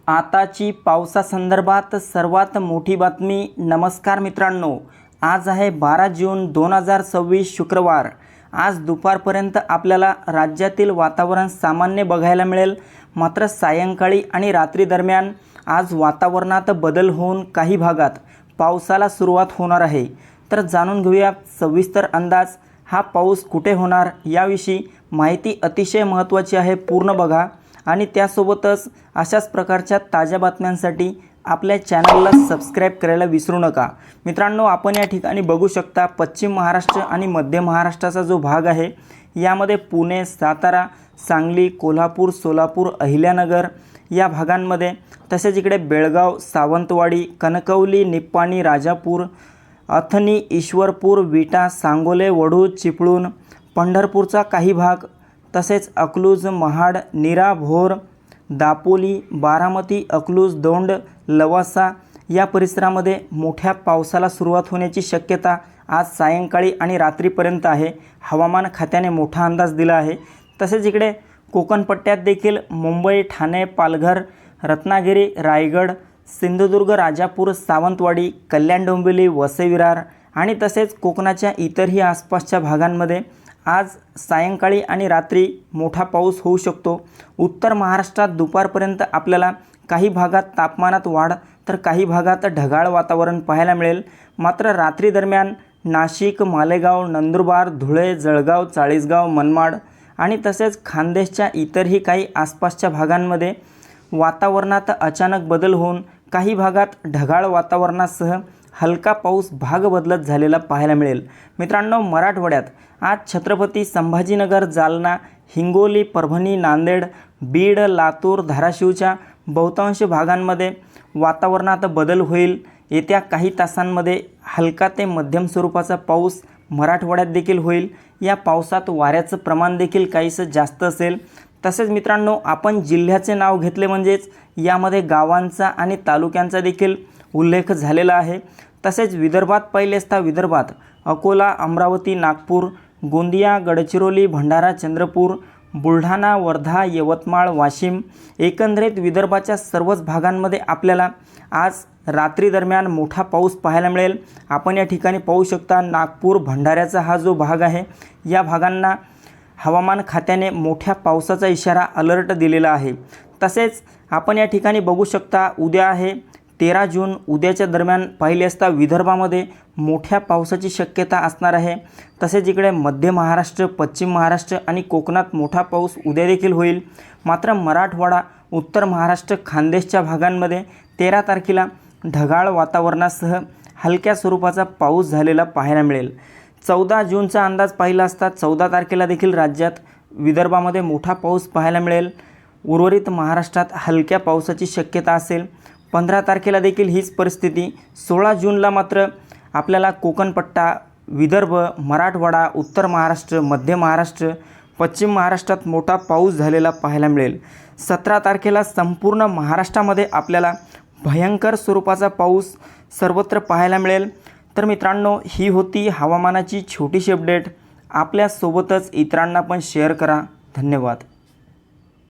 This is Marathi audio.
आताची पावसासंदर्भात सर्वात मोठी बातमी। नमस्कार मित्रांनो, आज आहे 12 जून 2026 शुक्रवार। आज दुपारपर्यंत आपल्याला राज्यातील वातावरण सामान्य बघायला मिळेल, मात्र सायंकाळी आणि रात्री दरम्यान आज वातावरणात बदल होऊन काही भागात पावसाला सुरुवात होणार आहे। तर जाणून घेऊया सविस्तर अंदाज। हा पाऊस कुठे होणार याविषयी माहिती अतिशय महत्त्वाची आहे, पूर्ण बघा। आणि त्यासोबतच अशाच प्रकारच्या ताज्या बातम्यांसाठी आपल्या चॅनलला सबस्क्राइब करायला विसरू नका। मित्रांनो, आपण या ठिकाणी बघू शकता पश्चिम महाराष्ट्र आणि मध्य महाराष्ट्राचा जो भाग आहे, यामध्ये पुणे, सातारा, सांगली, कोल्हापूर, सोलापूर, अहिल्यानगर या भागांमध्ये, तसेच इकडे बेळगाव, सावंतवाडी, कणकवली, निप्पाणी, राजापूर, अथणी, ईश्वरपूर, विटा, सांगोले, वढू, चिपळूण, पंढरपूरचा काही भाग, तसेच अकलूज, महाड, नीरा, भोर, दापोली, बारामती, अकलूज, दौंड, लवासा या परिसरामध्ये मोठ्या पावसाला सुरुवात होण्याची शक्यता आज सायंकाळी आणि रात्रीपर्यंत आहे। हवामान खात्याने मोठा अंदाज दिला आहे। तसेच इकडे कोकण पट्ट्यात देखील मुंबई, ठाणे, पालघर, रत्नागिरी, रायगड, सिंधुदुर्ग, राजापूर, सावंतवाडी, कल्याण, डोंबिवली, वसई, विरार आणि तसेच कोकणाच्या इतरही आसपासच्या भागांमध्ये आज सायंकाळी आणि रात्री मोठा पाऊस होऊ शकतो। उत्तर महाराष्ट्रात दुपारपर्यंत आपल्याला काही भागात तापमानात वाढ तर काही भागात ढगाळ वातावरण पाहायला मिळेल। मात्र रात्री दरम्यान नाशिक, मालेगाव, नंदुरबार, धुळे, जळगाव, चाळीसगाव, मनमाड आणि तसेच खानदेशच्या इतरही काही आसपासच्या भागांमध्ये वातावरणात अचानक बदल होऊन काही भागात ढगाळ वातावरणासह हलका पाऊस भाग बदलत झालेला पाहायला मिळेल। मित्रांनो, मराठवाड्यात आज छत्रपती संभाजीनगर, जालना, हिंगोली, परभणी, नांदेड, बीड, लातूर, धाराशिवच्या बहुतांश भागांमध्ये वातावरणात बदल होईल। येत्या काही तासांमध्ये हलका ते मध्यम स्वरूपाचा पाऊस मराठवाड्यात देखील होईल। या पावसात वाऱ्याचं प्रमाण देखील काहीसं जास्त असेल। तसेच मित्रांनो, आपण जिल्ह्याचे नाव घेतले म्हणजेच यामध्ये गावांचा आणि तालुक्यांचा देखील उल्लेख झालेला आहे। तसेच विदर्भात पाहिले असता विदर्भात अकोला, अमरावती, नागपूर, गोंदिया, गडचिरोली, भंडारा, चंद्रपूर, बुलढाणा, वर्धा, यवतमाळ, वाशिम, एकंदरीत विदर्भाच्या सर्वच भागांमध्ये आपल्याला आज रात्री दरम्यान मोठा पाऊस पाहायला मिळेल। आपण या ठिकाणी पाहू शकता नागपूर, भंडाऱ्याचा हा जो भाग आहे, या भागांना हवामान खात्याने मोठ्या पावसाचा इशारा अलर्ट दिलेला आहे। तसेच आपण या ठिकाणी बघू शकता उद्या आहे 13 जून, उद्याच्या दरम्यान पाहिले असता विदर्भामध्ये मोठ्या पावसाची शक्यता असणार आहे। तसेच इकडे मध्य महाराष्ट्र, पश्चिम महाराष्ट्र आणि कोकणात मोठा पाऊस उद्या देखील होईल। मात्र मराठवाडा, उत्तर महाराष्ट्र, खानदेशच्या भागांमध्ये 13 तारखेला ढगाळ वातावरणासह हलक्या स्वरूपाचा पाऊस झालेला पाहायला मिळेल। 14 जूनचा अंदाज पाहिला असता 14 तारखेला देखील राज्यात विदर्भामध्ये मोठा पाऊस पाहायला मिळेल। उर्वरित महाराष्ट्रात हलक्या पावसाची शक्यता असेल। 15 तारखेला देखील हीच परिस्थिती। 16 जूनला मात्र आपल्याला कोकणपट्टा, विदर्भ, मराठवाडा, उत्तर महाराष्ट्र, मध्य महाराष्ट्र, पश्चिम महाराष्ट्रात मोठा पाऊस झालेला पाहायला मिळेल। 17 तारखेला संपूर्ण महाराष्ट्रामध्ये आपल्याला भयंकर स्वरूपाचा पाऊस सर्वत्र पाहायला मिळेल। तर मित्रांनो, ही होती हवामानाची छोटीशी अपडेट। आपल्यासोबतच इतरांना पण शेअर करा। धन्यवाद।